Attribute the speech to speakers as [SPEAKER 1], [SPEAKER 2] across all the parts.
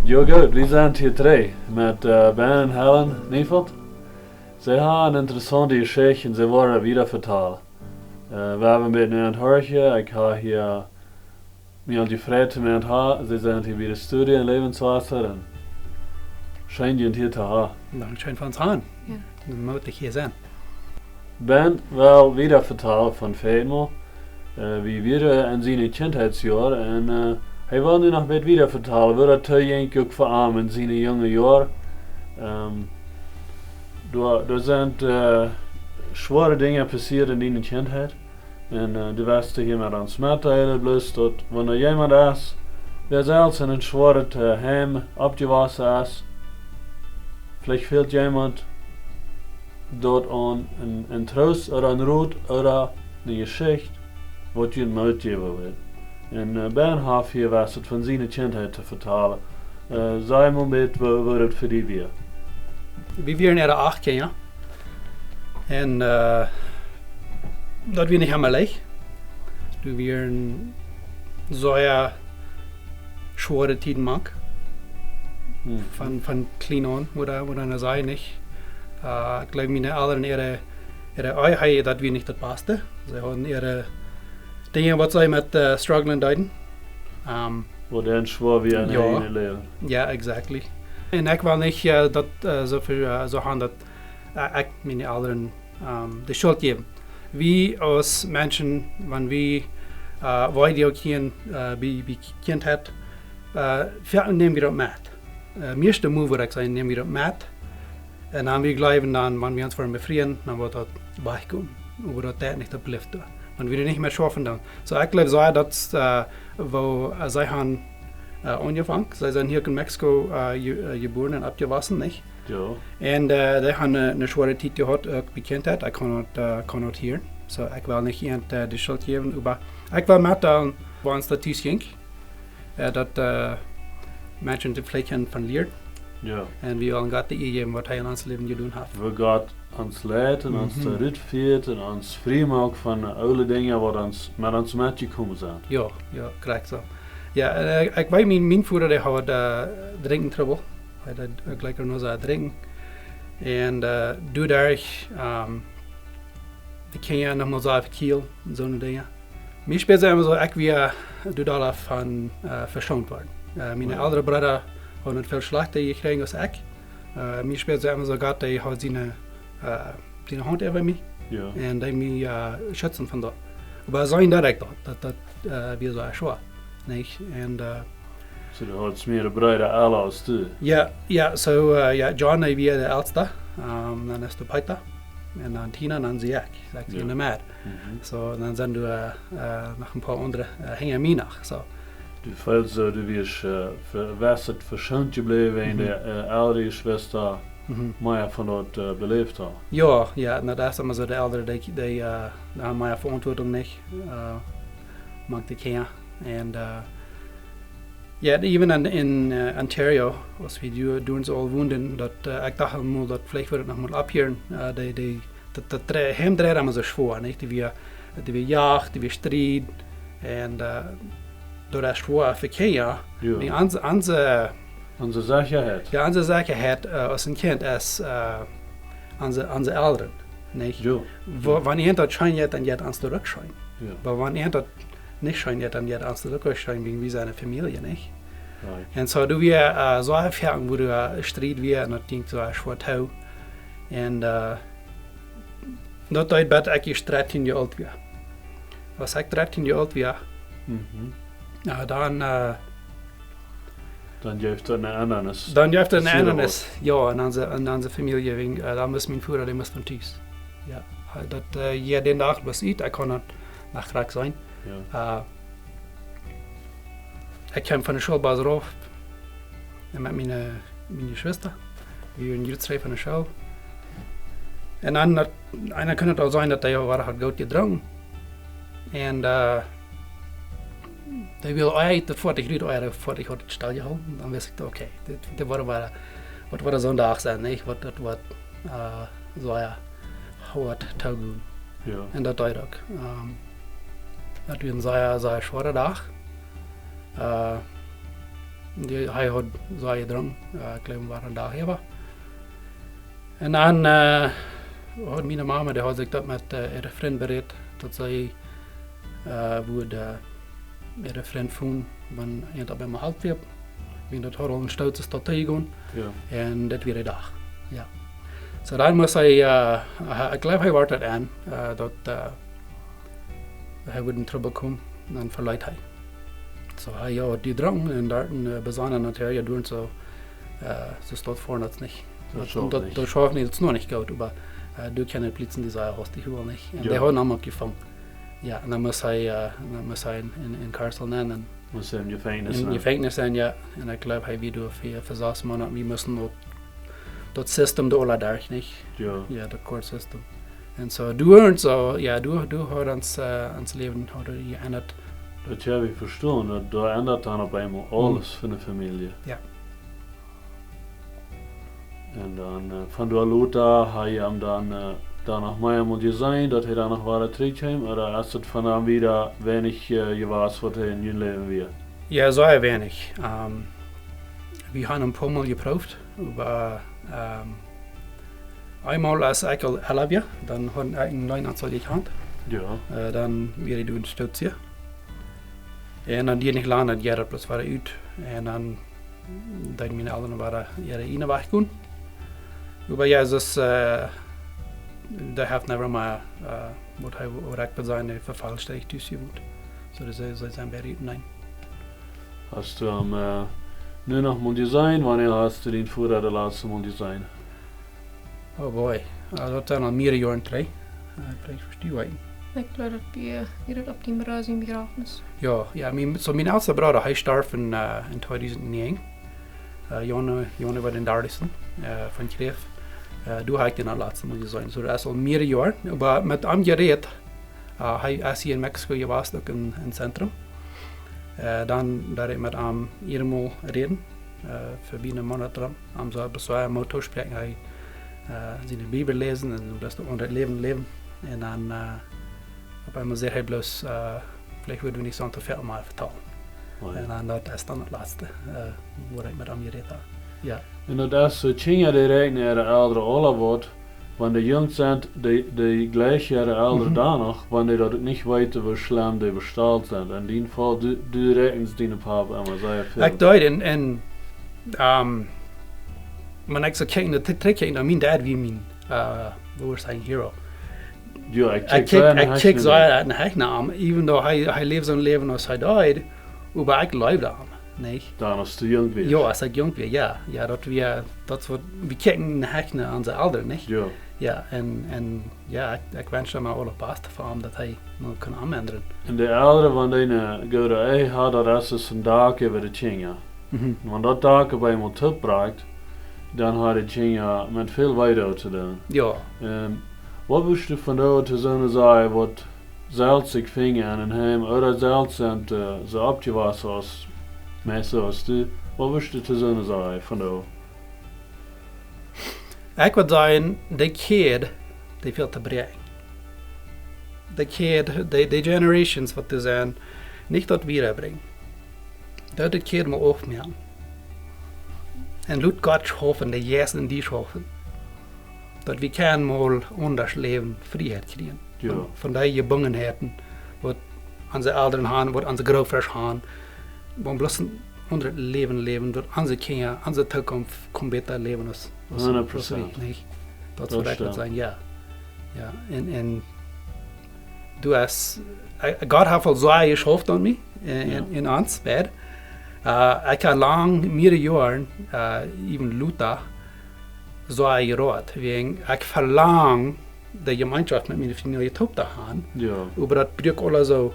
[SPEAKER 1] Jo goed, we zijn hier drie met Ben en Helen, Neufeld. Ze hebben een interessante geschichte en ze worden wieder vertalen. We hebben een beetje aan het horen. Ik ga hier mij al die vrijheid mee aan het houden. Ze zijn hier weer studie in Lebenswasser en schijn je hier te hebben.
[SPEAKER 2] Dan schön von uns an.
[SPEAKER 3] Ja.
[SPEAKER 2] Dan moet ik hier zijn.
[SPEAKER 1] Ben wil wieder vertalen van Feenmo. Wie wieder in zijn kindheidsjahr en hij wil nu nog een beetje wieder vertalen. We dat te ook voor hem in zijn jonge jaar. Er zijn schwere dingen passiert in die kindheid. En du wirst hier met ons mitteilen, bloß dat wanneer jemand is, der zelfs in een schwere heim opgewassen is, vielleicht fehlt jemand dort an een Trost oder een Rat oder eine Geschichte, wat je mitgeben will. En Ben heeft hier was het van zijn kindheid te vertalen. Zij moment wordt het voor die weer.
[SPEAKER 2] We waren er 8 keer. En dat weer niet helemaal leeg. Du waren zo'n schwere tijden mag. Van klein aan, wo dann sei nicht. Ich glaube, meine Eltern ihre Eiheit, das wir nicht das Beste. Sie haben ihre Dinge, was sie mit strugglen deuten.
[SPEAKER 1] Wo dann schwer wie ein
[SPEAKER 2] Ja.
[SPEAKER 1] eigenes Leben.
[SPEAKER 2] Ja, exactly. En ik wil niet dat zo gaan dat ik mijn Eltern de schuld geven. Wie als mensen, wanneer wij die ook hier bij kind hebben, nemen we dat met. Meeste moe wat ik zei, nemen we dat met. En dan we geloven dan, wanneer we ons voor bevrienden, dan wordt dat bijkomen. Hoe dat tijd niet blijft doen. Want we niet meer schaffen dan. So ik geloof zo dat wo zij gaan angefangen. Sie sind hier in Mexiko geboren und abgewachsen, nicht?
[SPEAKER 1] Ja.
[SPEAKER 2] Und die haben eine schwere Zeit gehabt, auch Bekanntheit. Ich kann nicht hören. So, ich will nicht jemand die Schuld geben, aber ich will mit, wo uns das ging, dass Menschen die Pflichten verlieren.
[SPEAKER 1] Ja.
[SPEAKER 2] Und wir wollen Gott die geben, was er in uns Leben getan hat.
[SPEAKER 1] We Gott ons leidt en ons terugviert en ons vrij maakt van alle dingen wat ons met ons metgekomen zijn.
[SPEAKER 2] Ja, correct so. Ja, ik weet mijn vader die had drinken trouble. Hij had gelijk nog zo drinken. En doordat de kinderen nog maar zo even kiel en zo'n dingen. Mij speelt immer zo, ik weer doordat van verschoond worden. Mijn oudere broer had het veel slechter gekregen als ik. Mij speelt immer zo gaat, hij had zijn hand over mij.
[SPEAKER 1] Ja.
[SPEAKER 2] En die mij schützen van dat. Maar zo indirect dat weer zo schwer. Nicht? And
[SPEAKER 1] So du hast mehr Brüder alle als du.
[SPEAKER 2] John is weer de oudste, dan is de Poat, en dan Tina en dan zie ik in de maat. So, dan zijn er nog een paar andere hängen mij nog. So.
[SPEAKER 1] Du fällst so, du wirst verwässert, verschont gebleven in der ältere Schwester mehr von dort belebt hat.
[SPEAKER 2] Ja, nou dat is allemaal zo de oudere, die haben meer verantwoording niet, mag de kinderen. And even in Ontario, als we doen ze al woonden, dat ik dacht mal, dat vielleicht wordt het nog mal abhören, dat hemdrijden allemaal zo schwer, nicht? Die wir jacht, die wir strijd, en door dat schwer verkeer, die
[SPEAKER 1] Onze Sicherheit.
[SPEAKER 2] Ja, onze Sicherheit als een kind is onze Eltern, nicht?
[SPEAKER 1] Ja.
[SPEAKER 2] Wanneer dat schijnt, dan jet ons terugschijnt.
[SPEAKER 1] Ja.
[SPEAKER 2] Maar wanneer dat nicht scheint, dann wird uns zurückscheinen wegen wie seine Familie, nicht?
[SPEAKER 1] Right.
[SPEAKER 2] Und so du wir so erfahren, wo du Streit wir und das Ding so schwer tau. Und dat deed dat ik 13 jaar oud was. Als ik 13 jaar oud was,
[SPEAKER 1] Dan geeft het een ananas.
[SPEAKER 2] Dan geeft het een ananas, ja, in onze familie, wegen, da muss mein Vater, der muss von Tisch. Ja, dat jeden Tag was ich kann nicht nach Krag sein.
[SPEAKER 1] Ja.
[SPEAKER 2] Ik kwam van de schoolbaas erop en met mijn Schwester. We waren jullie 2 van de school. En dan kan het al zijn dat hij had goed gedronken. En hij wil eigenlijk voordat ik rijd, voordat ik had het stel gehouden. Dan wist ik, oké, dit wordt zo'n dag zijn, niet? Wat zo ja, hard toegoed.
[SPEAKER 1] Ja.
[SPEAKER 2] En dat deed ook. Dat was een zeer schwere dag. Hij had zij gedronken, ik geloof we waren daar hebben. En dan had mijn mama, die had zich dat met haar vriend bereid, dat zij woede haar vriend vonden, wanneer dat bij me halt werd. Ik dat had al een stoute stad tegengaan. Ja. En dat weer een dag. Ja. So dan moest hij, ik geloof hij werd het aan, dat hij would in trouble komen, dan verleidt hij. So hij had die drank en daar bezannen natuurlijk doen, so staat voor dat niet. Dat schafft nicht, das ist noch nicht gut, aber du kannst blitzen die Sache aus, die Huhl nicht. Und der hat ihn auch gefangen. Ja, und dann muss er in Karsel nennen.
[SPEAKER 1] Muss er in Gefängnis
[SPEAKER 2] sein. In Gefängnis sein, ja. Und ich glaube, er wieder für 6 Monate, wir müssen das System da alle durch, nicht?
[SPEAKER 1] Ja.
[SPEAKER 2] Ja, das Court-System. Und so, du hast ans Leben geändert.
[SPEAKER 1] Das habe ich verstanden, da ändert dann auf einmal alles für eine Familie.
[SPEAKER 2] Ja.
[SPEAKER 1] En dan van de Luta hij hem dan nog meer moet je zijn dat hij dan nog wel terugkomt, oder is het van hem weer weinig gewas wat hij in je leven weer?
[SPEAKER 2] Ja, sehr wenig. Wir haben ein paar Mal geprüft, aber einmal als ich 11 war, dann haben wir eine neue Anzahl gehabt.
[SPEAKER 1] Ja.
[SPEAKER 2] Dann wäre ich unterstützt hier. Und dann die nicht lange, das Jahr plus war uit. Und dann meine Eltern waren ihre Ine weggegangen. Aber ja, es ist, der hat never mal, wat hij recht zijn vervalstreek toegevoegd. So dat zijn bij nein.
[SPEAKER 1] Hast du am nu nog moet zijn, wanneer hast du den vorher de laatste moet zijn?
[SPEAKER 2] Oh boy, dat zijn al meer jaren terug. Ik verstehe wat.
[SPEAKER 3] Ik glaube, dat wir op die Bereisung begrafenis.
[SPEAKER 2] Ja, mijn oudste broer, hij starf in 2009. Jonne war in Dardison, van Kreef. Du hast den laatste moet zijn. So dat is al meer jaren. Maar met hem gereed, hij is hier in Mexico geweest, ook in het centrum. Dan daar ik met hem eenmaal reden, voor binnen een maand dran. Hem zo bezwaar motor spreken, hij zijn Bibel lezen en dat onder het leven. En dan op einmal zei hij bloos, vielleicht würde ich nicht so viel mal vertellen. En dan dat is dan het laatste, waar ik met hem gereed heb. Ja.
[SPEAKER 1] En dat is zo, tjinga die rekenen de oudere alle wordt, wanneer de jong zijn, die gleich de oudere dan nog, wanneer dat niet weten waar slaan die besteld zijn. En die geval, du rekens die op hebben, maar zij veel.
[SPEAKER 2] Ik deed en maar ik zou kijken, dat trek naar mijn dad wie mijn, hoe was hij hero.
[SPEAKER 1] Ja,
[SPEAKER 2] ik check zij uit naar hem, even though hij leeft zo'n leven als hij died, maar ik leef aan. Nee.
[SPEAKER 1] Dan als du jong bent.
[SPEAKER 2] Ja, als ik jong ben, ja. Ja, dat wordt, we kijken naar onze ouderen, niet?
[SPEAKER 1] Ja.
[SPEAKER 2] Ja, en ja, ik wens hem alle beste voor hem dat hij nog kan aanwenden.
[SPEAKER 1] En de ouderen van die goede ei had dat is dus een dag over de tjinga. Want dat dag bij iemand opbraakt, dan had de tjinga met veel wijder te doen.
[SPEAKER 2] Ja.
[SPEAKER 1] Wat wist je van dat te zo'n zaai wat zelfs ik ving aan en hem, oder zelfs en zo opgewassen als meestal als du, wat wist je te zo'n zaai van dat?
[SPEAKER 2] Ik wil zeggen, de kid, die veel te brengen. De kid, de generations wat er zijn, niet dat we brengen. Dat de kid moet opmerken. En laat God schaffen, de juiste in die schaffen. Dat we kan mal anders leven, vrijheid krijgen.
[SPEAKER 1] Ja.
[SPEAKER 2] Van die gebungenheden, wat onze ouderen gaan, wat onze grootouders gaan. We moeten onder het leven, dat onze kinderen, onze toekomst kan beter leven als
[SPEAKER 1] 100%.
[SPEAKER 2] Dat zou ik zijn, ja. Ja, en du hast, God heeft al zwaar geschaft aan mij, in ons bed. Ik heb lang, meerdere jaren, even Luther, zwaar geraad. Ik verlang de gemeenschap met mijn familie toe te gaan.
[SPEAKER 1] Ja.
[SPEAKER 2] Maar dat bruk alles zo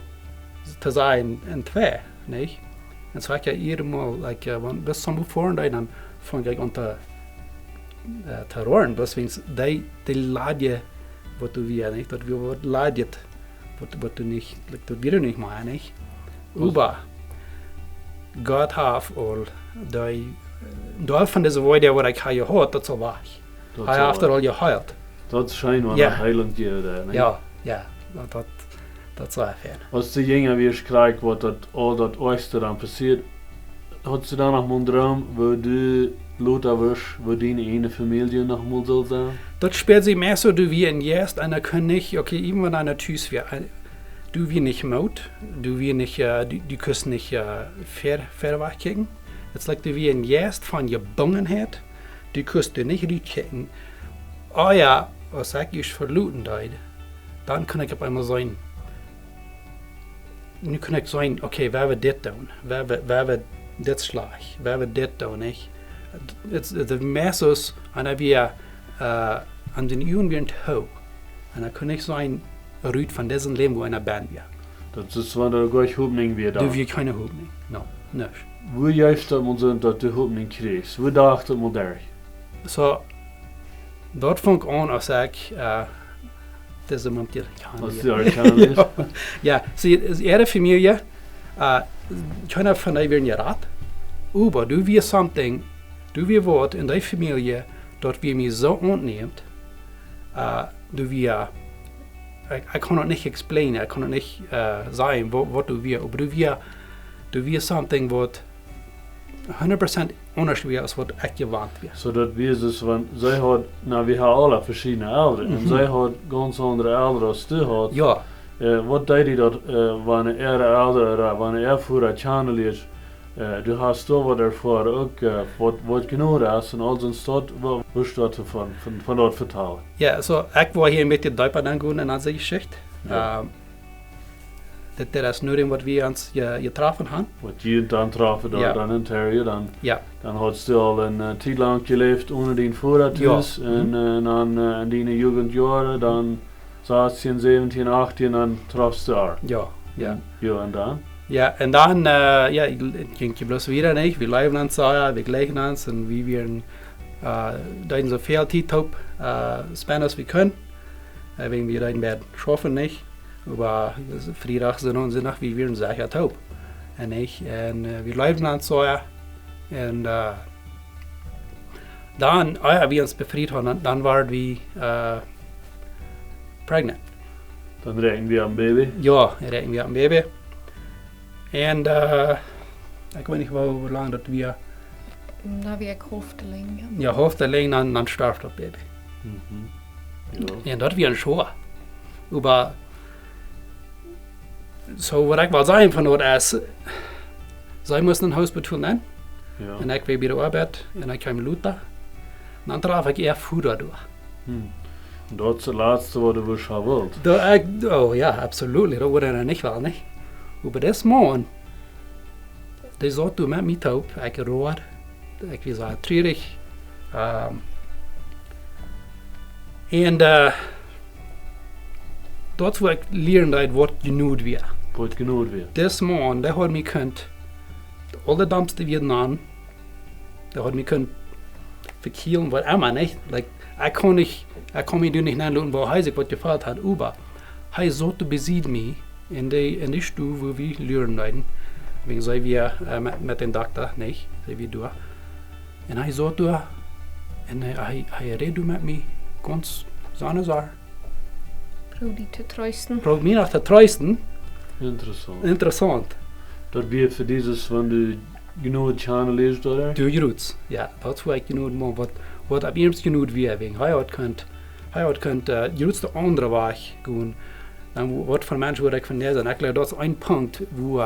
[SPEAKER 2] te zijn in twee, niet? En zo heb ik iedere maal, want bis soms voor dan vond ik om te roeren. Dus die laat je wat du weer, niet? Dat we wat laat je, wat du niet, dat we niet meer, niet? Maar God heeft al die van deze woorden wat ik heb gehoord, dat is al waar. Hij heeft er al gehuild.
[SPEAKER 1] Dat is schijnbaar een heiland gegeven.
[SPEAKER 2] Ja, dat is wel fijn.
[SPEAKER 1] Als de jongen weer krijgt wat al dat oosten dan passiert, hast du da noch mal einen Traum, wo du Lothar wirst, wo deine eine Familie noch mal soll sein?
[SPEAKER 2] Das spielt sich mehr so, du wie ein Jest, einer kann nicht, okay, eben wenn einer tschüss wäre, du wie nicht Mut, du wie nicht, du kannst nicht verweichen. Es liegt du wie ein Jest von Gebungenheit, du kannst du nicht rüberkicken. Oh ja, was sag ich verluten deid, dann kann ich auf einmal sein, nu kan ik zijn, oké, waar we dit doen, waar we dit slag, waar we dit doen, niet? De meisjes, en dan weer aan den uren weer toe. En dan kan ik zijn, ruit van deze leven, wo einer band weer.
[SPEAKER 1] Das ist zwar der gleich Hoffnung wie da.
[SPEAKER 2] Du wir keine Hoffnung, no, nicht.
[SPEAKER 1] Wo juist dat man so, dass du Hoffnung kriegst? Wo dachte man da?
[SPEAKER 2] So, dort fängt an, als ich, das ist immer die
[SPEAKER 1] Was die Arkanen ist?
[SPEAKER 2] Ja, sie ist ihre Familie, keiner von euch wird nicht rat, aber du wirst something, du wirst Wort in der Familie, dort wir mich so annimmt, du wirst, ich kann noch nicht explainen, ich kann noch nicht sagen, was du wirst, aber du wirst something, was 100% anders wie als was ich gewandt bin.
[SPEAKER 1] So dat wir es, wenn zij hat, na wir haben alle verschiedene Eltern, und zij hat ganz andere Eltern als du hast.
[SPEAKER 2] Ja.
[SPEAKER 1] Wat deed hij dat, wanneer Eltern, wanneer vorher Channel ist, du hast da was erfahren, auch was genau das ist, und alles in Stadt, was dort von dort vertalen.
[SPEAKER 2] Ja, so ich war hier mit den Deutschen angegangen in Dise Jeschicht.
[SPEAKER 1] Ja.
[SPEAKER 2] Das ist nur, was wir uns getroffen haben.
[SPEAKER 1] Was je dann trafen,
[SPEAKER 2] Ja.
[SPEAKER 1] dann in Terrier, dann
[SPEAKER 2] Ja.
[SPEAKER 1] hast du al een tijd lang geleefd ohne den Vorrathuis,
[SPEAKER 2] Ja.
[SPEAKER 1] en dan in die Jugendjahre, dann 16, 17, 18, dann trafst du auch.
[SPEAKER 2] Ja, ja.
[SPEAKER 1] Ja, und dann?
[SPEAKER 2] Ja, und dann, ja, ich ging bloß wieder nicht. Wir leben uns, wir gleichen uns und wir werden so viel Zeit spenden, als wir können. Wegen wir werden schaffen nicht. Aber Freitag sind unsere Nacht, wir werden sicher taub. Und wir leben uns so, und dann, wir uns befreit haben, dann waren wir pregnant.
[SPEAKER 1] Dann reden wir am Baby.
[SPEAKER 2] Ja, reden wir am Baby. Und ich weiß nicht, wie lange das wir.
[SPEAKER 3] Da wie ik hoofdeling.
[SPEAKER 2] Ja, hoofdeling, dann starb das Baby.
[SPEAKER 1] Mhm. Ja.
[SPEAKER 2] Und das war ein Show. Aber so, was ich will sagen von dort ist, sie mussten ein Haus betun,
[SPEAKER 1] Ja.
[SPEAKER 2] und ich war bei der Arbeit, und ich kam in Luther. Und dann traf ich eher Futter durch.
[SPEAKER 1] Und das ist das Letzte, was du willst haben willst.
[SPEAKER 2] Oh ja, absolut, das wurde er nicht wahr, nicht? Aber das Morgen, der sagt, du mit mir taub, ich rohr, ich war so traurig. Und dort, wo ich lernen, was genug wird.
[SPEAKER 1] Was genug wird.
[SPEAKER 2] Das Morgen, der hat mich könnt, alle Dampfste werden an, der hat mich könnt verkehlen, was immer nicht. Like, ich kann mich nicht nachschauen, wo er sich was gefällt hat, aber er sollte besiegt mich in die Stufe, wo wir lernen. Wegen sei wir mit dem Doktor nicht, sei wir durch. Und er sollte, und er redet mit mir ganz seine Sache.
[SPEAKER 3] Probeer die te troosten.
[SPEAKER 2] Probeer mich nach der treuesten.
[SPEAKER 1] Interessant.
[SPEAKER 2] Interessant.
[SPEAKER 1] Das wird für dieses, wenn du genug Channel liest, oder?
[SPEAKER 2] Du Roots, ja, das war ich genug mal, was ab ihm genug wäre, wegen Heirat könnt, die Roots der andere Weg gehen, dann was von Menschen würde ich von der sein, ich glaube, das ist ein Punkt, wo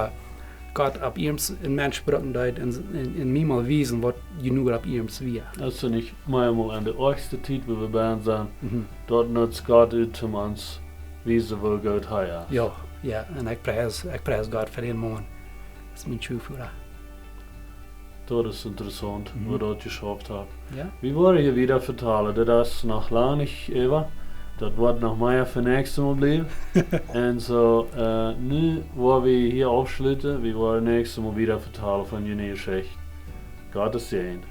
[SPEAKER 2] Gott ab ihm in Mensch brauchen deit in mir mal wiesen, was genug ab ihm wäre.
[SPEAKER 1] Das ist nicht mal an der ersten Zeit, wo wir bei uns sind, dort nutzt Gott zu uns, wie sie wohl Gott heißt.
[SPEAKER 2] Ja, ja, und ich preis Gott für den Mann. Das ist mein Schuhführer.
[SPEAKER 1] Das ist interessant, was dort geschafft hat.
[SPEAKER 2] Ja?
[SPEAKER 1] Wir wollen hier wieder vertalen, das ist noch lange nicht über. Das wird noch mehr für nächstes Mal bleiben. Und so, nu, wo wir hier aufschließen, wir wollen nächstes Mal wieder vertalen von Dise Jeschicht. Gottes Segen.